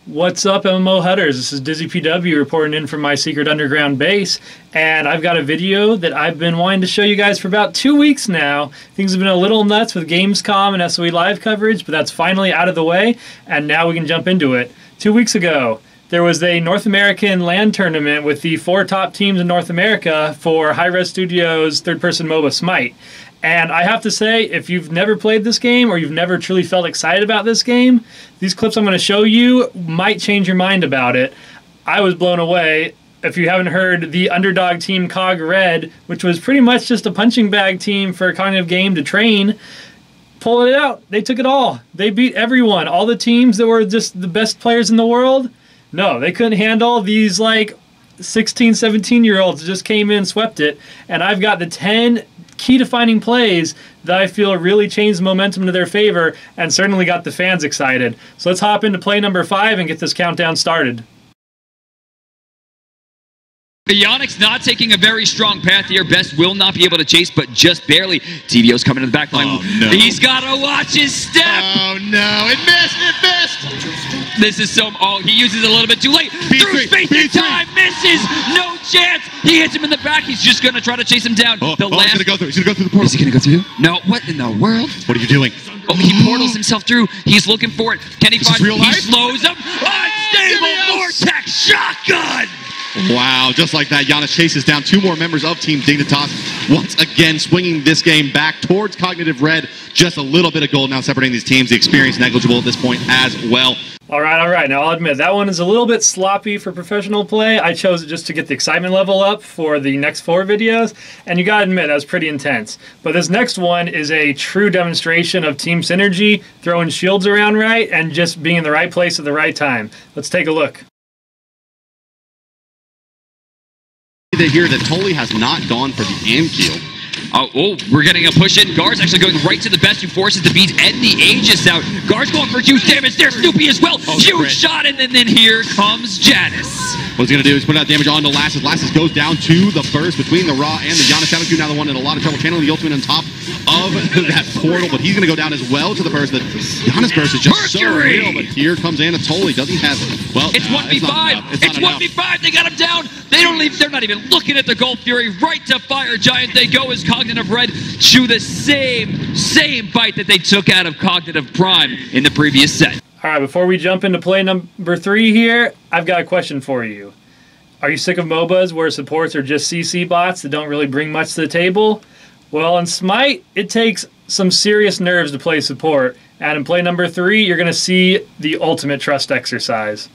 What's up, MMOHutters? This is Dizzy PW reporting in from my secret underground base, and I've got a video that I've been wanting to show you guys for about 2 weeks now. Things have been a little nuts with Gamescom and SOE Live coverage, but that's finally out of the way, and now we can jump into it. 2 weeks ago, there was a North American LAN tournament with the 4 top teams in North America for Hi-Res Studios' third-person MOBA SMITE. And I have to say, if you've never played this game or you've never truly felt excited about this game, these clips I'm going to show you might change your mind about it. I was blown away. If you haven't heard, the underdog team COG Red, which was pretty much just a punching bag team for a cognitive game to train, pulled it out. They took it all. They beat everyone. All the teams that were just the best players in the world, no, they couldn't handle these like 16, 17-year-olds just came in, swept it. And I've got the 10 key defining plays that I feel really changed the momentum to their favor and certainly got the fans excited. So let's hop into play number 5 and get this countdown started. Ionic's not taking a very strong path here. Best will not be able to chase, but just barely. TVO's coming to the back line. Oh, no. He's got to watch his step. Oh, no. It missed. It missed. This is so... Oh, he uses it a little bit too late. B3, Through space and time. Misses. No chance. He hits him in the back. He's just going to try to chase him down. Oh, the he's going to go through. He's going to go through the portal. Is he going to go through? No. What in the world? What are you doing? Oh, he portals himself through. He's looking for it. Can he find it? He slows him. Unstable Vortex Shotgun. Wow, just like that, Giannis chases down 2 more members of Team Dignitas, once again swinging this game back towards Cognitive Red. Just a little bit of gold now separating these teams. The experience negligible at this point as well. All right. Now, I'll admit, that one is a little bit sloppy for professional play. I chose it just to get the excitement level up for the next 4 videos, and you gotta admit, that was pretty intense. But this next one is a true demonstration of team synergy, throwing shields around right, and just being in the right place at the right time. Let's take a look. Here that Tully has not gone for the aim kill. Oh, we're getting a push in. Guard's actually going right to the best, who forces the beat and the Aegis out. Guard's going for huge damage there. Snoopy as well. Huge shot, and then here comes Janice. What he's going to do is put out damage onto Lassus. Lassus goes down to the burst between the Raw and the Giannis Shadow Q. Now the one in a lot of trouble, channeling the ultimate on top of that portal, but he's going to go down as well to the burst. The Giannis burst is just so real, but here comes Anatoly. Doesn't he have... Well, it's 1v5. It's 1v5. They got him down. They're not even looking at the Gold Fury. Right to Fire Giant they go as Cognitive Red chew the same bite that they took out of Cognitive Prime in the previous set. All right, before we jump into play number 3 here, I've got a question for you. Are you sick of MOBAs where supports are just CC bots that don't really bring much to the table? Well, in SMITE, it takes some serious nerves to play support, and in play number 3, you're going to see the ultimate trust exercise.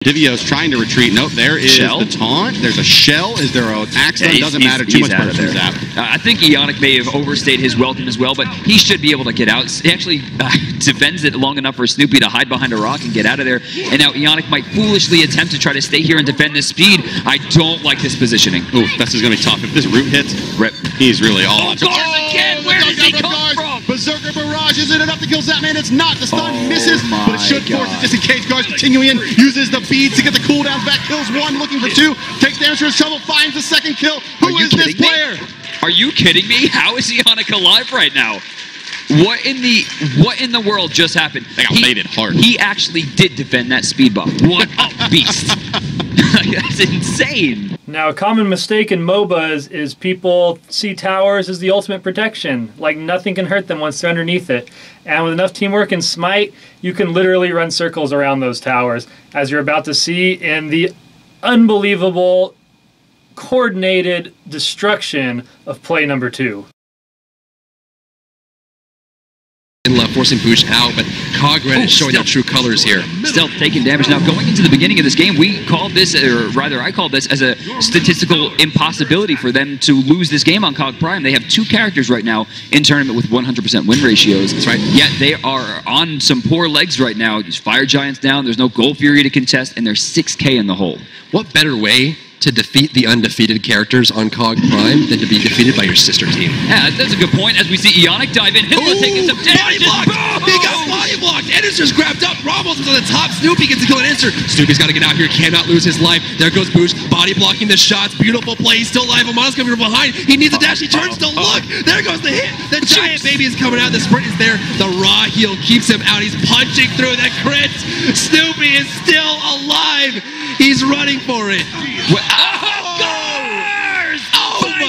Divio's trying to retreat. Nope, there is the taunt. There's a shell. Is there an accident? Doesn't matter. Too much burst from Zap. I think Ionic may have overstayed his welcome as well, but he should be able to get out. He actually defends it long enough for Snoopy to hide behind a rock and get out of there. And now Ionic might foolishly attempt to try to stay here and defend this speed. I don't like this positioning. Ooh, this is going to be tough. If this root hits, he's really all. Oh, Guards again! Where does he come from? Berserker Barrage. Is it enough to kill Zapman? It's not. The stun misses, but it should force it just in case. Guards continuing in. Uses the beads to get the cooldowns back. Kills 1, looking for 2. Takes damage for his trouble. Finds the 2nd kill. Who is this player? Are you kidding me? How is Ionic alive right now? What in the world just happened? They got made it hard. He actually did defend that speed bump. What a beast. That's insane. Now, a common mistake in MOBAs is people see towers as the ultimate protection. Like, nothing can hurt them once they're underneath it. And with enough teamwork in SMITE, you can literally run circles around those towers, as you're about to see in the unbelievable, coordinated destruction of play number 2. Forcing Boosh out, but COG Red is showing their true colors here. Stealth taking damage. Now, going into the beginning of this game, we called this, or rather I called this, as a statistical impossibility for them to lose this game on COG Prime. They have 2 characters right now in tournament with 100% win ratios. That's right. Yet they are on some poor legs right now. There's Fire Giants down, there's no Gold Fury to contest, and they're 6K in the hole. What better way to defeat the undefeated characters on COG Prime than to be defeated by your sister team? Yeah, that's a good point. As we see Ionic dive in, Hitler taking some damage. He got body body blocked. Anderson's grabbed up. Ramos is on the top. Snoopy gets to kill an answer. Snoopy's got to get out here. Cannot lose his life. There goes Boosh. Body blocking the shots. Beautiful play. He's still alive. Amana's coming from behind. He needs a dash. He turns to look. There goes the hit. The giant baby is coming out. The sprint is there. The raw heel keeps him out. He's punching through the crit. Snoopy is still alive. He's running for it.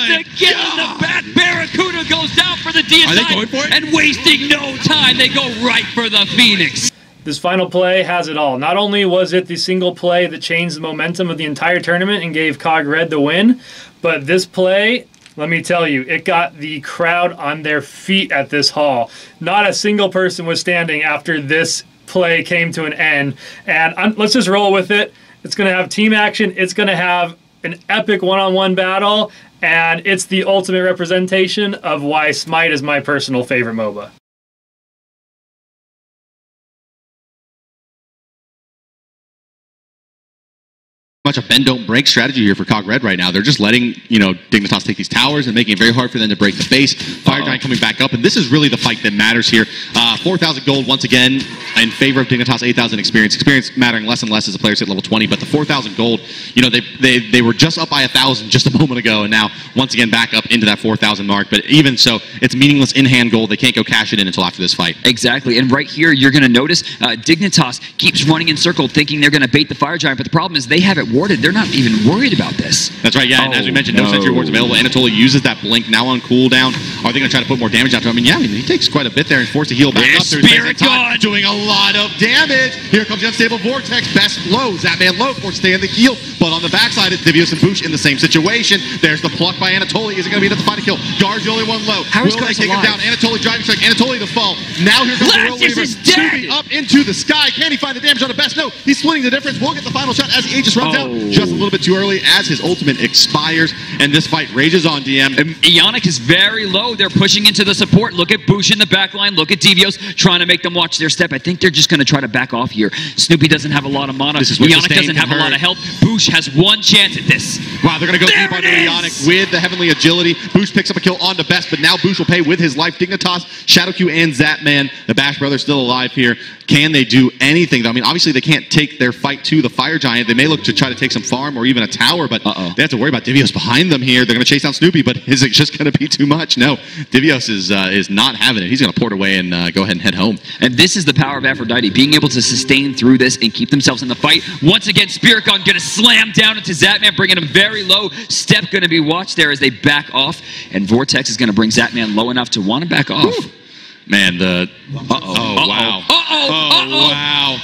To get in the back, Barracuda goes down for the DSI. Are they going for it? And wasting no time, they go right for the Phoenix. This final play has it all. Not only was it the single play that changed the momentum of the entire tournament and gave COG Red the win, but this play, let me tell you, it got the crowd on their feet at this hall. Not a single person was standing after this play came to an end. And let's just roll with it. It's going to have team action. It's going to have an epic one-on-one battle. And it's the ultimate representation of why SMITE is my personal favorite MOBA. Much a bend don't break strategy here for COG Red right now. They're just letting, Dignitas take these towers and making it very hard for them to break the base. Fire Giant coming back up, and this is really the fight that matters here. 4,000 gold once again in favor of Dignitas. 8,000 experience. Experience mattering less and less as the players hit level 20, but the 4,000 gold, they were just up by 1,000 just a moment ago, and now once again back up into that 4,000 mark. But even so, it's meaningless in-hand gold. They can't go cash it in until after this fight. Exactly, and right here you're going to notice Dignitas keeps running in circle, thinking they're going to bait the Fire Giant, but the problem is they have it warded. They're not even worried about this. That's right, yeah, and as we mentioned, no sentry wards available. Anatoly uses that blink now on cooldown. Are they going to try to put more damage out to him? He takes quite a bit there and forced to heal back up. Spirit Gun doing a lot of damage. Here comes the Unstable Vortex. Best low. Zapman low for stay in the heal. But on the backside, it's Divios and Boosh in the same situation. There's the pluck by Anatoly. Is it going to be enough to find a kill? Guard's the only one low. Will they take him down? Anatoly driving strike. Anatoly to fall. Now here comes the Roll Weaver. Snoopy up into the sky. Can he find the damage on the best? No. He's splitting the difference. We'll get the final shot as the Aegis runs out. Just a little bit too early as his ultimate expires. And this fight rages on, DM. Ionic is very low. They're pushing into the support. Look at Boosh in the back line. Look at Divios trying to make them watch their step. I think they're just going to try to back off here. Snoopy doesn't have a lot of mana. Ionic doesn't have a lot of health. Boosh has one chance at this. Wow, they're going to go deep onto Ionic with the Heavenly Agility. Boosh picks up a kill on the best, but now Boosh will pay with his life. Dignitas, Shadowq, and Zapman. The Bash brothers still alive here. Can they do anything, though? Obviously they can't take their fight to the Fire Giant. They may look to try to take some farm or even a tower, but they have to worry about Divios behind them here. They're going to chase down Snoopy, but is it just going to be too much? No, Divios is not having it. He's going to port away and go ahead and head home. And this is the power of Aphrodite, being able to sustain through this and keep themselves in the fight. Once again, Spirit Gun going to slam down into Zapman, bringing him very low. Step going to be watched there as they back off, and Vortex is going to bring Zapman low enough to want to back off. Woo. Man, wow. Wow.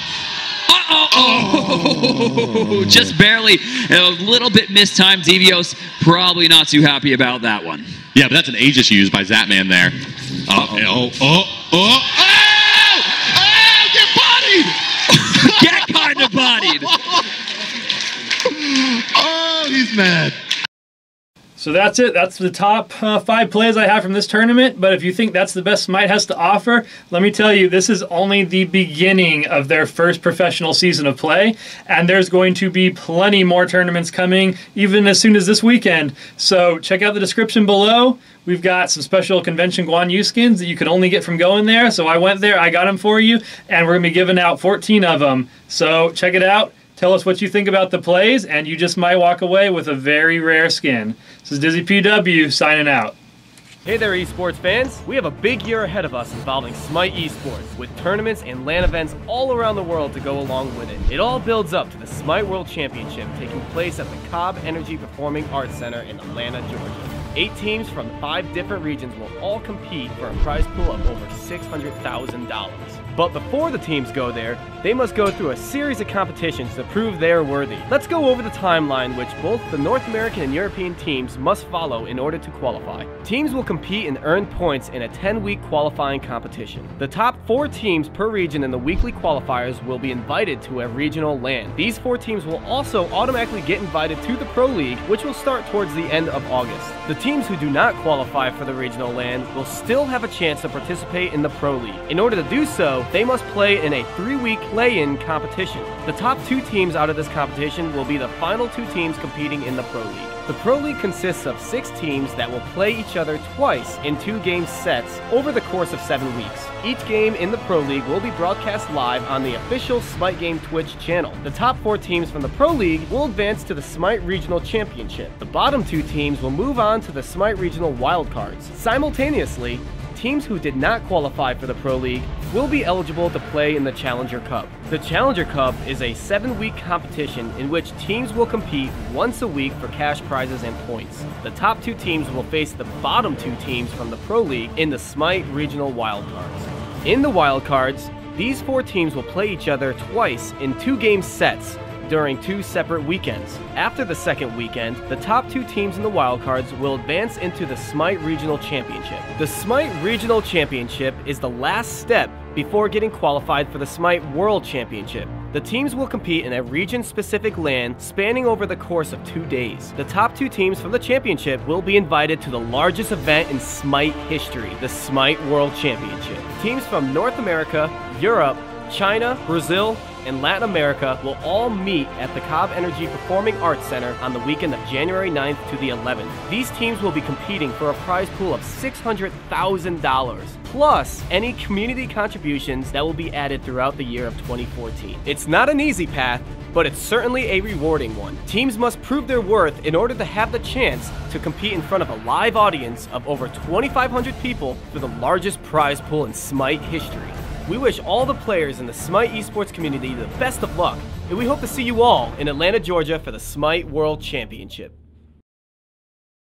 Just barely, a little bit mistimed. Divios probably not too happy about that one. Yeah, but that's an Aegis used by Zapman there. Get bodied! Get kind of bodied. Oh, he's mad. So that's it. That's the top 5 plays I have from this tournament. But if you think that's the best SMITE has to offer, let me tell you, this is only the beginning of their first professional season of play. And there's going to be plenty more tournaments coming, even as soon as this weekend. So check out the description below. We've got some special Convention Guan Yu skins that you can only get from going there. So I went there, I got them for you, and we're going to be giving out 14 of them. So check it out. Tell us what you think about the plays, and you just might walk away with a very rare skin. This is Dizzy PW signing out. Hey there, esports fans! We have a big year ahead of us involving SMITE esports, with tournaments and LAN events all around the world to go along with it. It all builds up to the SMITE World Championship taking place at the COG Energy Performing Arts Center in Atlanta, Georgia. 8 teams from 5 different regions will all compete for a prize pool of over $600,000. But before the teams go there, they must go through a series of competitions to prove they're worthy. Let's go over the timeline which both the North American and European teams must follow in order to qualify. Teams will compete and earn points in a 10-week qualifying competition. The top 4 teams per region in the weekly qualifiers will be invited to a regional LAN. These 4 teams will also automatically get invited to the Pro League, which will start towards the end of August. The teams who do not qualify for the regional LAN will still have a chance to participate in the Pro League. In order to do so, they must play in a 3-week play-in competition. The top 2 teams out of this competition will be the final 2 teams competing in the Pro League. The Pro League consists of 6 teams that will play each other twice in 2-game sets over the course of 7 weeks. Each game in the Pro League will be broadcast live on the official SMITE Game Twitch channel. The top 4 teams from the Pro League will advance to the SMITE Regional Championship. The bottom 2 teams will move on to the SMITE Regional Wildcards. Simultaneously, teams who did not qualify for the Pro League will be eligible to play in the Challenger Cup. The Challenger Cup is a 7-week competition in which teams will compete once a week for cash prizes and points. The top 2 teams will face the bottom 2 teams from the Pro League in the SMITE Regional Wildcards. In the Wildcards, these 4 teams will play each other twice in 2-game sets during 2 separate weekends. After the second weekend, the top 2 teams in the wildcards will advance into the SMITE Regional Championship. The SMITE Regional Championship is the last step before getting qualified for the SMITE World Championship. The teams will compete in a region-specific LAN spanning over the course of 2 days. The top 2 teams from the championship will be invited to the largest event in SMITE history, the SMITE World Championship. Teams from North America, Europe, China, Brazil, and Latin America will all meet at the COG Energy Performing Arts Center on the weekend of January 9th to the 11th. These teams will be competing for a prize pool of $600,000, plus any community contributions that will be added throughout the year of 2014. It's not an easy path, but it's certainly a rewarding one. Teams must prove their worth in order to have the chance to compete in front of a live audience of over 2,500 people for the largest prize pool in SMITE history. We wish all the players in the SMITE esports community the best of luck, and we hope to see you all in Atlanta, Georgia for the SMITE World Championship.